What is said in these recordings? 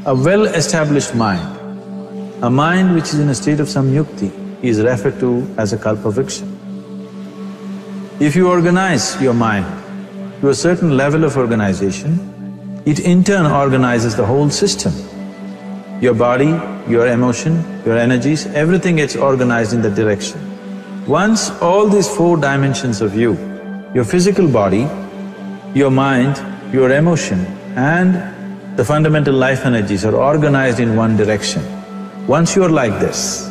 A well-established mind, a mind which is in a state of samyukti, is referred to as a kalpavriksha. If you organize your mind to a certain level of organization, it in turn organizes the whole system. Your body, your emotion, your energies, everything gets organized in that direction. Once all these four dimensions of you, your physical body, your mind, your emotion and the fundamental life energies are organized in one direction, once you're like this,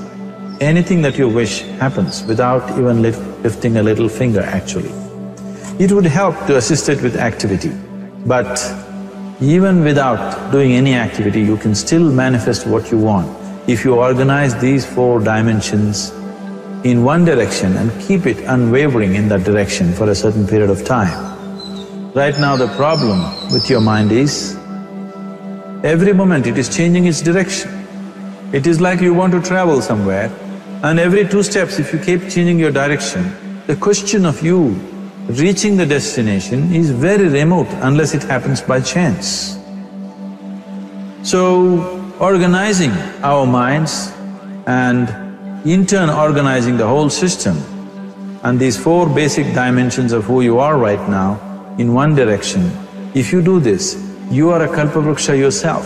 anything that you wish happens without even lifting a little finger actually. It would help to assist it with activity, but even without doing any activity, you can still manifest what you want if you organize these four dimensions in one direction and keep it unwavering in that direction for a certain period of time. Right now the problem with your mind is, every moment it is changing its direction. It is like you want to travel somewhere and every 2 steps if you keep changing your direction, the question of you reaching the destination is very remote unless it happens by chance. So, organizing our minds and in turn organizing the whole system and these 4 basic dimensions of who you are right now in one direction, if you do this, you are a kalpavriksha yourself.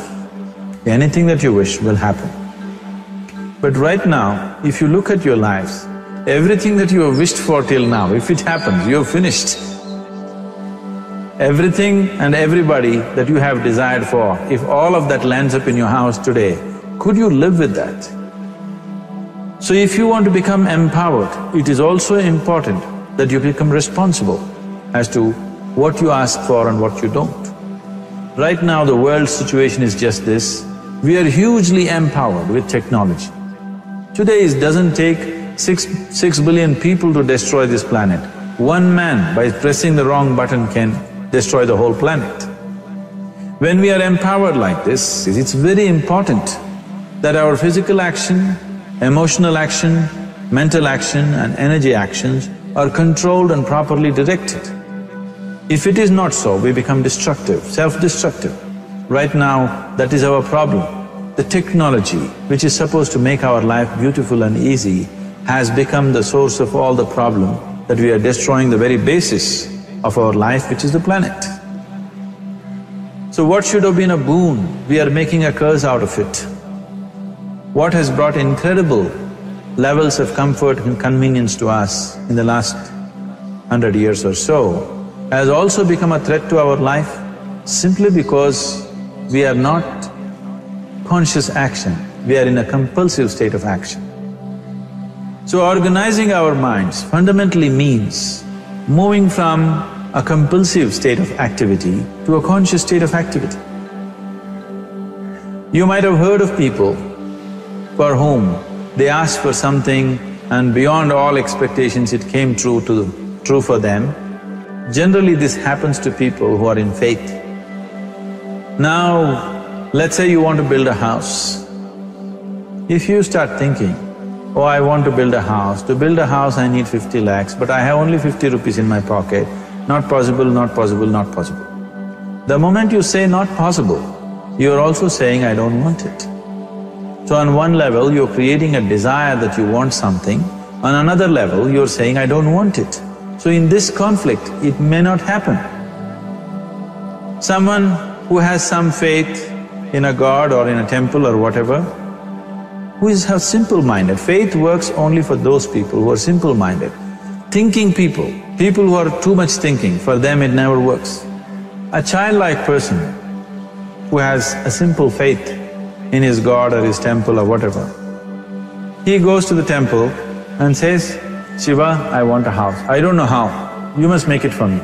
Anything that you wish will happen. But right now, if you look at your lives, everything that you have wished for till now, if it happens, you have finished. Everything and everybody that you have desired for, if all of that lands up in your house today, could you live with that? So if you want to become empowered, it is also important that you become responsible as to what you ask for and what you don't. Right now the world's situation is just this, we are hugely empowered with technology. Today it doesn't take six billion people to destroy this planet. One man by pressing the wrong button can destroy the whole planet. When we are empowered like this, it's very important that our physical action, emotional action, mental action and energy actions are controlled and properly directed. If it is not so, we become destructive, self-destructive. Right now, that is our problem. The technology, which is supposed to make our life beautiful and easy, has become the source of all the problem that we are destroying the very basis of our life, which is the planet. So what should have been a boon, we are making a curse out of it. What has brought incredible levels of comfort and convenience to us in the last 100 years or so has also become a threat to our life simply because we are not conscious action, we are in a compulsive state of action. So organizing our minds fundamentally means moving from a compulsive state of activity to a conscious state of activity. You might have heard of people for whom they asked for something and beyond all expectations it came true for them. Generally this happens to people who are in faith. Now, let's say you want to build a house. If you start thinking, oh, I want to build a house. To build a house I need 50 lakhs, but I have only 50 rupees in my pocket. Not possible, not possible, not possible. The moment you say not possible, you're also saying I don't want it. So on one level you're creating a desire that you want something, on another level you're saying I don't want it. So in this conflict, it may not happen. Someone who has some faith in a god or in a temple or whatever, who is simple-minded. Faith works only for those people who are simple-minded. Thinking people, people who are too much thinking, for them it never works. A childlike person who has a simple faith in his god or his temple or whatever, he goes to the temple and says, Shiva, I want a house. I don't know how, you must make it for me.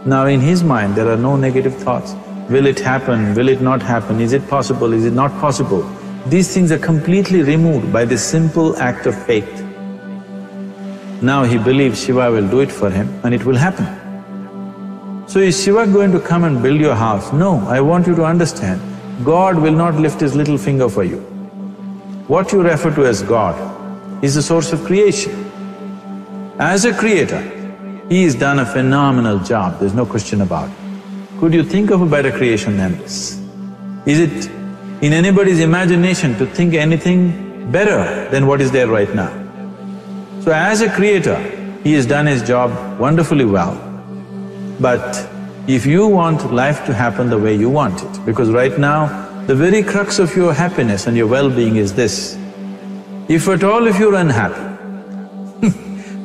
Now in his mind there are no negative thoughts. Will it happen? Will it not happen? Is it possible? Is it not possible? These things are completely removed by this simple act of faith. Now he believes Shiva will do it for him and it will happen. So is Shiva going to come and build your house? No, I want you to understand, God will not lift his little finger for you. What you refer to as God is the source of creation. As a creator, he has done a phenomenal job, there's no question about it. Could you think of a better creation than this? Is it in anybody's imagination to think anything better than what is there right now? So as a creator, he has done his job wonderfully well. But if you want life to happen the way you want it, because right now, the very crux of your happiness and your well-being is this: if at all if you're unhappy,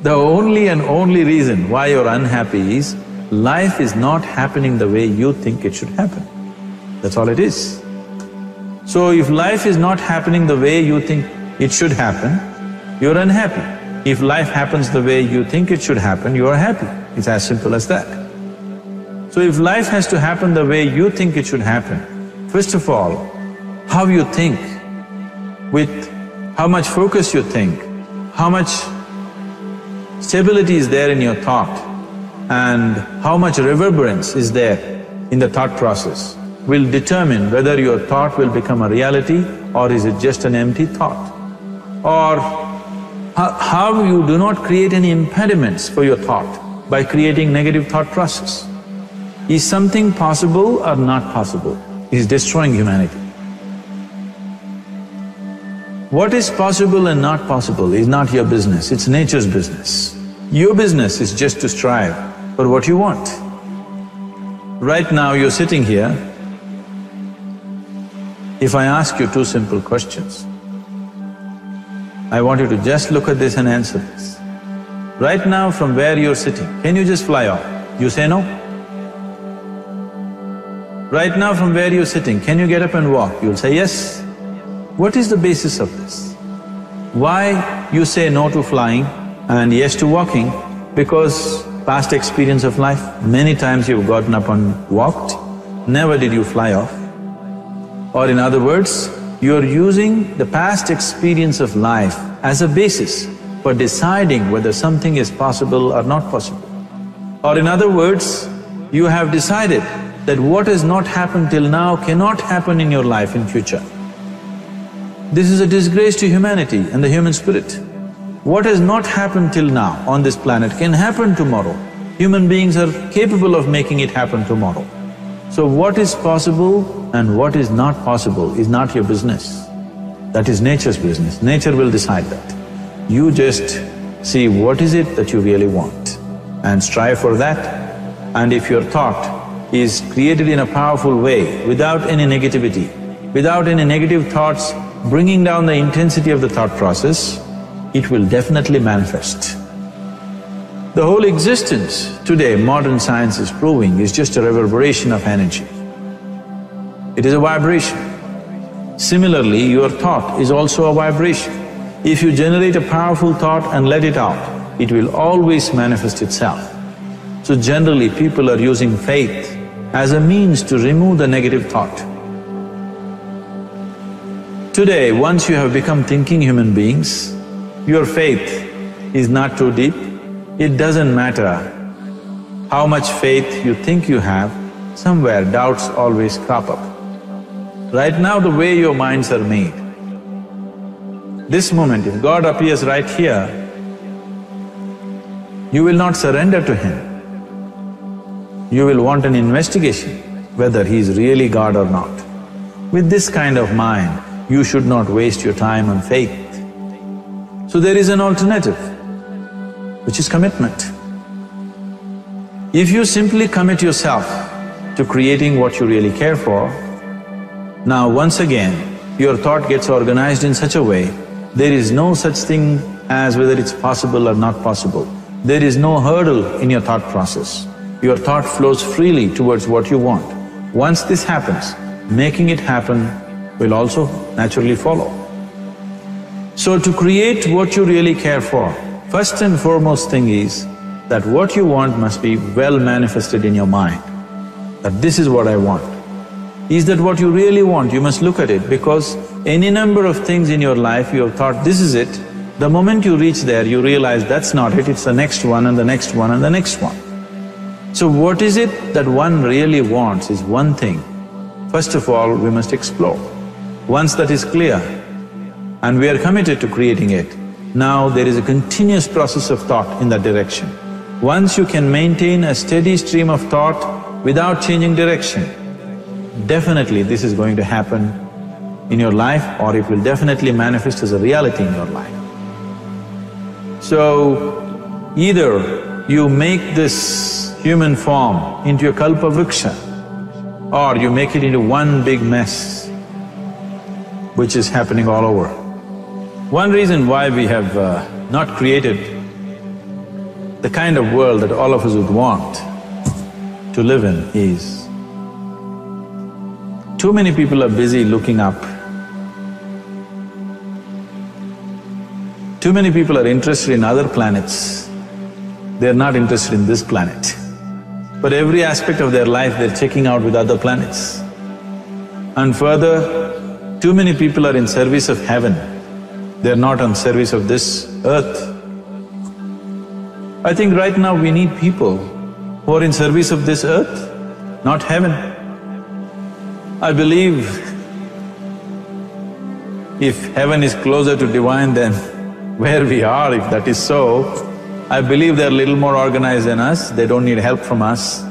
the only and only reason why you're unhappy is life is not happening the way you think it should happen. That's all it is. So if life is not happening the way you think it should happen, you're unhappy. If life happens the way you think it should happen, you are happy. It's as simple as that. So if life has to happen the way you think it should happen, first of all, how you think, with how much focus you think, how much stability is there in your thought, and how much reverberance is there in the thought process will determine whether your thought will become a reality or is it just an empty thought. Or how you do not create any impediments for your thought by creating negative thought process. Is something possible or not possible? Is destroying humanity. What is possible and not possible is not your business, it's nature's business. Your business is just to strive for what you want. Right now you're sitting here. If I ask you two simple questions, I want you to just look at this and answer this. Right now from where you're sitting, can you just fly off? You say no? Right now from where you're sitting, can you get up and walk? You'll say yes. What is the basis of this? Why you say no to flying and yes to walking? Because past experience of life, many times you've gotten up and walked, never did you fly off. Or in other words, you're using the past experience of life as a basis for deciding whether something is possible or not possible. Or in other words, you have decided that what has not happened till now cannot happen in your life in future. This is a disgrace to humanity and the human spirit. What has not happened till now on this planet can happen tomorrow. Human beings are capable of making it happen tomorrow. So what is possible and what is not possible is not your business. That is nature's business. Nature will decide that. You just see what is it that you really want and strive for that. And if your thought is created in a powerful way, without any negativity, without any negative thoughts bringing down the intensity of the thought process, it will definitely manifest. The whole existence today, modern science is proving, is just a reverberation of energy. It is a vibration. Similarly, your thought is also a vibration. If you generate a powerful thought and let it out, it will always manifest itself. So generally, people are using faith as a means to remove the negative thought. Today, once you have become thinking human beings, your faith is not too deep. It doesn't matter how much faith you think you have, somewhere doubts always crop up. Right now, the way your minds are made, this moment, if God appears right here, you will not surrender to Him. You will want an investigation whether He is really God or not. With this kind of mind, you should not waste your time on faith. So there is an alternative, which is commitment. If you simply commit yourself to creating what you really care for, now once again, your thought gets organized in such a way, there is no such thing as whether it's possible or not possible. There is no hurdle in your thought process. Your thought flows freely towards what you want. Once this happens, making it happen will also naturally follow. So to create what you really care for, first and foremost thing is that what you want must be well manifested in your mind, that this is what I want. Is that what you really want? You must look at it, because any number of things in your life you have thought, this is it. The moment you reach there, you realize that's not it, it's the next one and the next one and the next one. So what is it that one really wants is one thing. First of all, we must explore. Once that is clear and we are committed to creating it, now there is a continuous process of thought in that direction. Once you can maintain a steady stream of thought without changing direction, definitely this is going to happen in your life, or it will definitely manifest as a reality in your life. So, either you make this human form into a kalpavriksha, or you make it into one big mess, which is happening all over. One reason why we have not created the kind of world that all of us would want to live in is, too many people are busy looking up. Too many people are interested in other planets, they're not interested in this planet. But every aspect of their life they're checking out with other planets. And further, too many people are in service of heaven, they're not on service of this earth. I think right now we need people who are in service of this earth, not heaven. I believe if heaven is closer to divine than where we are, if that is so, I believe they're a little more organized than us, they don't need help from us.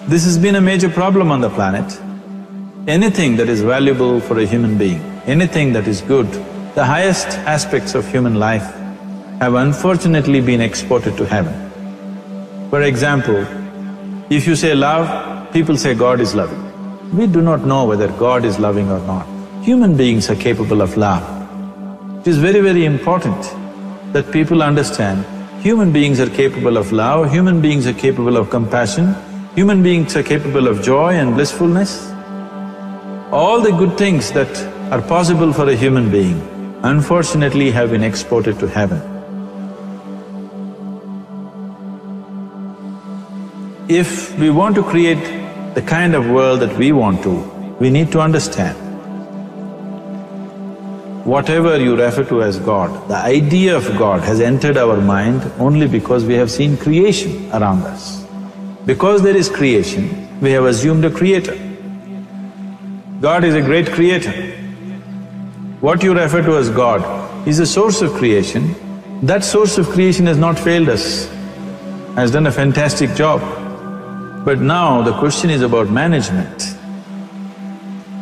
This has been a major problem on the planet. Anything that is valuable for a human being, anything that is good, the highest aspects of human life have unfortunately been exported to heaven. For example, if you say love, people say God is loving. We do not know whether God is loving or not. Human beings are capable of love. It is very, very important that people understand human beings are capable of love, human beings are capable of compassion, human beings are capable of joy and blissfulness. All the good things that are possible for a human being, unfortunately have been exported to heaven. If we want to create the kind of world that we want to, we need to understand whatever you refer to as God, the idea of God has entered our mind only because we have seen creation around us. Because there is creation, we have assumed a creator. God is a great creator. What you refer to as God is a source of creation. That source of creation has not failed us, has done a fantastic job. But now the question is about management.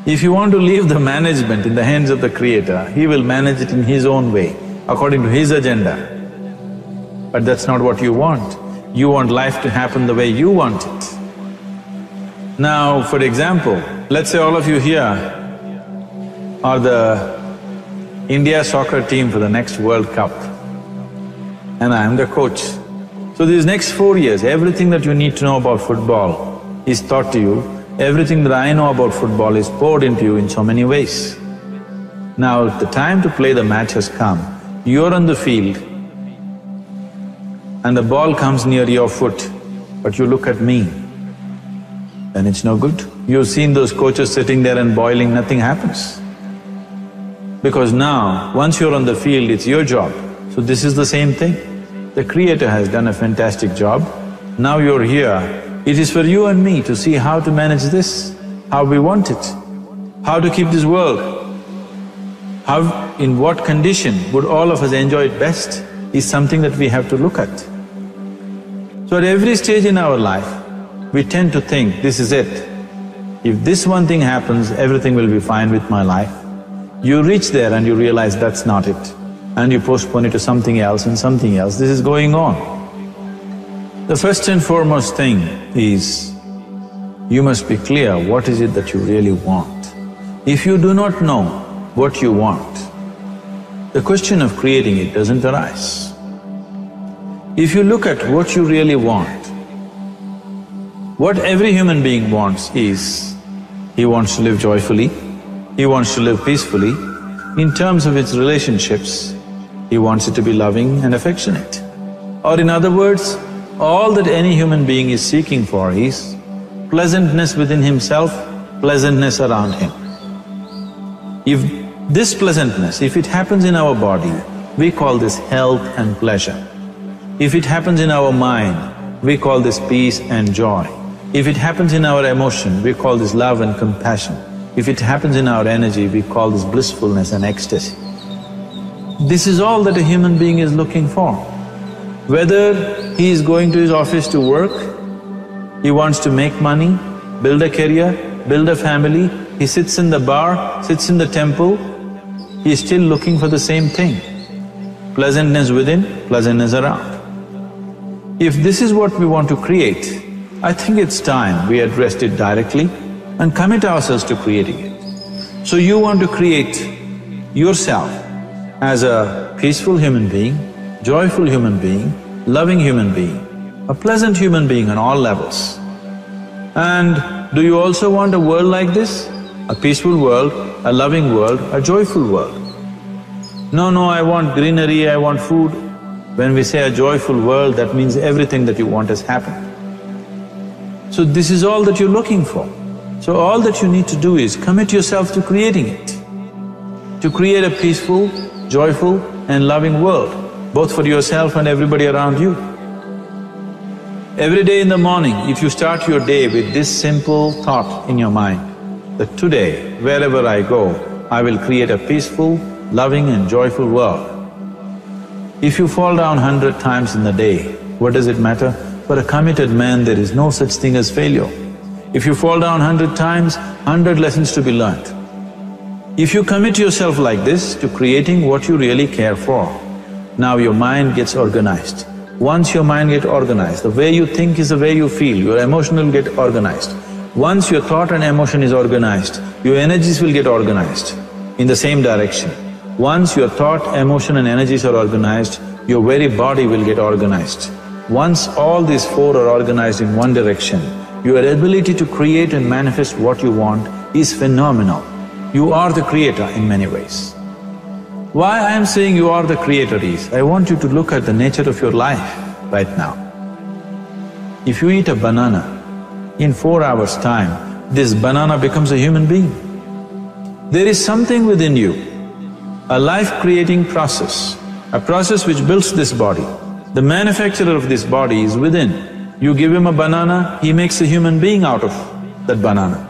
If you want to leave the management in the hands of the Creator, He will manage it in His own way, according to His agenda. But that's not what you want. You want life to happen the way you want it. Now, for example, let's say all of you here are the India soccer team for the next World Cup, and I am the coach. So these next 4 years, everything that you need to know about football is taught to you, everything that I know about football is poured into you in so many ways. Now, the time to play the match has come, you're on the field and the ball comes near your foot, but you look at me, then it's no good. You've seen those coaches sitting there and boiling, nothing happens. Because now, once you're on the field, it's your job. So this is the same thing. The Creator has done a fantastic job. Now you're here, it is for you and me to see how to manage this, how we want it, how to keep this world, how, in what condition would all of us enjoy it best is something that we have to look at. So at every stage in our life, we tend to think, this is it. If this one thing happens, everything will be fine with my life. You reach there and you realize that's not it, and you postpone it to something else and something else. This is going on. The first and foremost thing is, you must be clear what is it that you really want. If you do not know what you want, the question of creating it doesn't arise. If you look at what you really want, what every human being wants is, he wants to live joyfully, he wants to live peacefully. In terms of its relationships, he wants it to be loving and affectionate. Or in other words, all that any human being is seeking for is pleasantness within himself, pleasantness around him. If this pleasantness, if it happens in our body, we call this health and pleasure. If it happens in our mind, we call this peace and joy. If it happens in our emotion, we call this love and compassion. If it happens in our energy, we call this blissfulness and ecstasy. This is all that a human being is looking for. Whether he is going to his office to work, he wants to make money, build a career, build a family, he sits in the bar, sits in the temple, he is still looking for the same thing. Pleasantness within, pleasantness around. If this is what we want to create, I think it's time we addressed it directly and commit ourselves to creating it. So you want to create yourself as a peaceful human being, joyful human being, loving human being, a pleasant human being on all levels. And do you also want a world like this? A peaceful world, a loving world, a joyful world? No, I want greenery, I want food. When we say a joyful world, that means everything that you want has happened. So this is all that you're looking for. So all that you need to do is commit yourself to creating it, to create a peaceful, joyful and loving world, both for yourself and everybody around you. Every day in the morning, if you start your day with this simple thought in your mind, that today, wherever I go, I will create a peaceful, loving and joyful world. If you fall down 100 times in the day, what does it matter? For a committed man, there is no such thing as failure. If you fall down 100 times, 100 lessons to be learnt. If you commit yourself like this to creating what you really care for, now your mind gets organized. Once your mind gets organized, the way you think is the way you feel, your emotion will get organized. Once your thought and emotion is organized, your energies will get organized in the same direction. Once your thought, emotion and energies are organized, your very body will get organized. Once all these four are organized in one direction, your ability to create and manifest what you want is phenomenal. You are the creator in many ways. Why I am saying you are the creator is, I want you to look at the nature of your life right now. If you eat a banana, in 4 hours' time, this banana becomes a human being. There is something within you, a life-creating process, a process which builds this body. The manufacturer of this body is within. You give him a banana, he makes a human being out of that banana.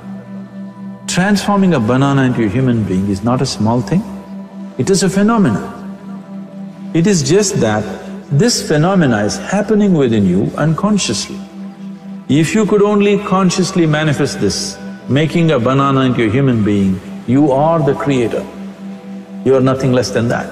Transforming a banana into a human being is not a small thing, it is a phenomenon. It is just that this phenomena is happening within you unconsciously. If you could only consciously manifest this, making a banana into a human being, you are the creator. You are nothing less than that.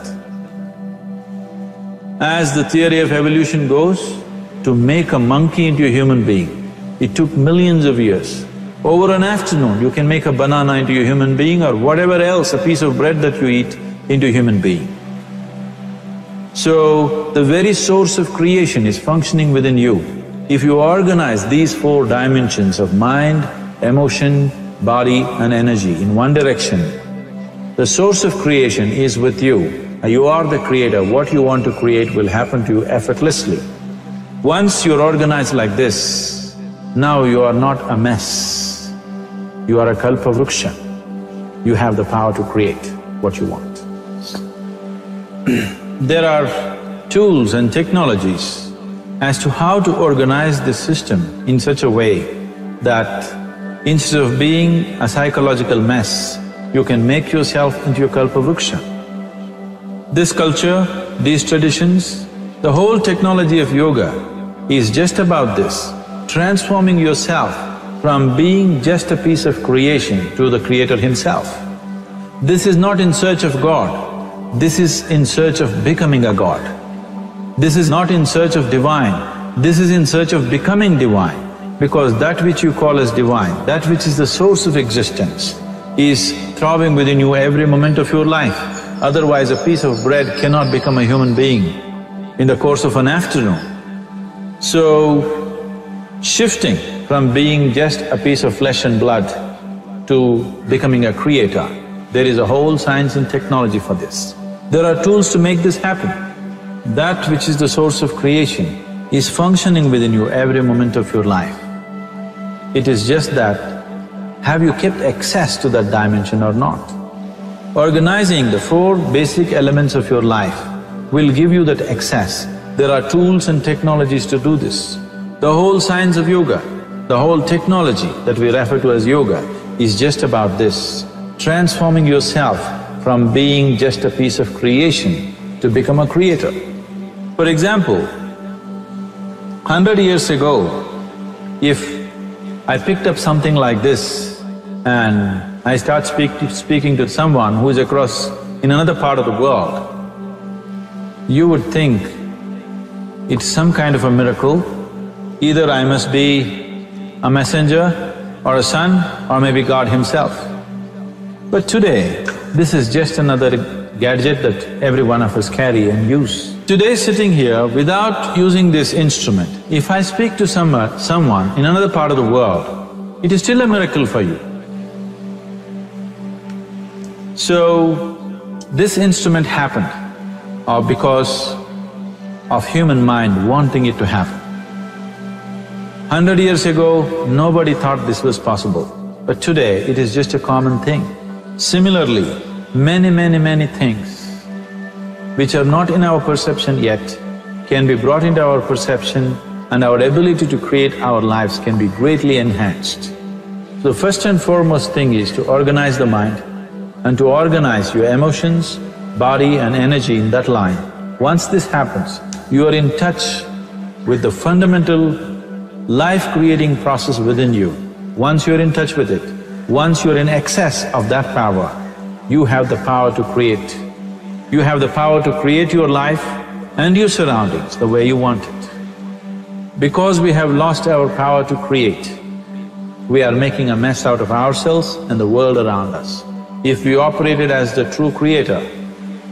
As the theory of evolution goes, to make a monkey into a human being, it took millions of years. Over an afternoon, you can make a banana into a human being or whatever else, a piece of bread that you eat, into a human being. So, the very source of creation is functioning within you. If you organize these four dimensions of mind, emotion, body and energy in one direction, the source of creation is with you. You are the creator, what you want to create will happen to you effortlessly. Once you're organized like this, now you are not a mess, you are a kalpa vruksha. You have the power to create what you want. There are tools and technologies as to how to organize this system in such a way that instead of being a psychological mess, you can make yourself into a kalpa vruksha. This culture, these traditions, the whole technology of yoga is just about this, transforming yourself from being just a piece of creation to the creator himself. This is not in search of God, this is in search of becoming a God. This is not in search of divine, this is in search of becoming divine, because that which you call as divine, that which is the source of existence, is throbbing within you every moment of your life. Otherwise, a piece of bread cannot become a human being in the course of an afternoon. So, shifting from being just a piece of flesh and blood to becoming a creator, there is a whole science and technology for this. There are tools to make this happen. That which is the source of creation is functioning within you every moment of your life. It is just that, have you kept access to that dimension or not? Organizing the four basic elements of your life will give you that access. There are tools and technologies to do this. The whole science of yoga, the whole technology that we refer to as yoga is just about this, transforming yourself from being just a piece of creation to become a creator. For example, 100 years ago, if I picked up something like this and I start speaking to someone who is across in another part of the world, you would think it's some kind of a miracle. Either I must be a messenger or a son or maybe God himself. But today, this is just another gadget that every one of us carry and use. Today sitting here, without using this instrument, if I speak to someone in another part of the world, it is still a miracle for you. So, this instrument happened because of human mind wanting it to happen. 100 years ago, nobody thought this was possible, but today it is just a common thing. Similarly, many things which are not in our perception yet can be brought into our perception and our ability to create our lives can be greatly enhanced. So first and foremost thing is to organize the mind and to organize your emotions, body and energy in that line. Once this happens, you are in touch with the fundamental life-creating process within you. Once you're in touch with it, once you're in excess of that power, you have the power to create. You have the power to create your life and your surroundings the way you want it. Because we have lost our power to create, we are making a mess out of ourselves and the world around us. If we operated as the true creator,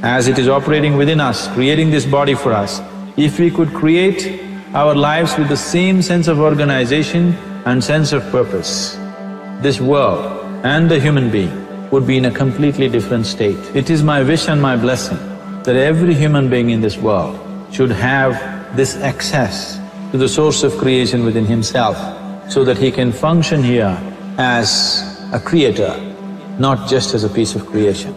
as it is operating within us, creating this body for us, if we could create our lives with the same sense of organization and sense of purpose, this world and the human being would be in a completely different state. It is my wish and my blessing that every human being in this world should have this access to the source of creation within himself so that he can function here as a creator, not just as a piece of creation.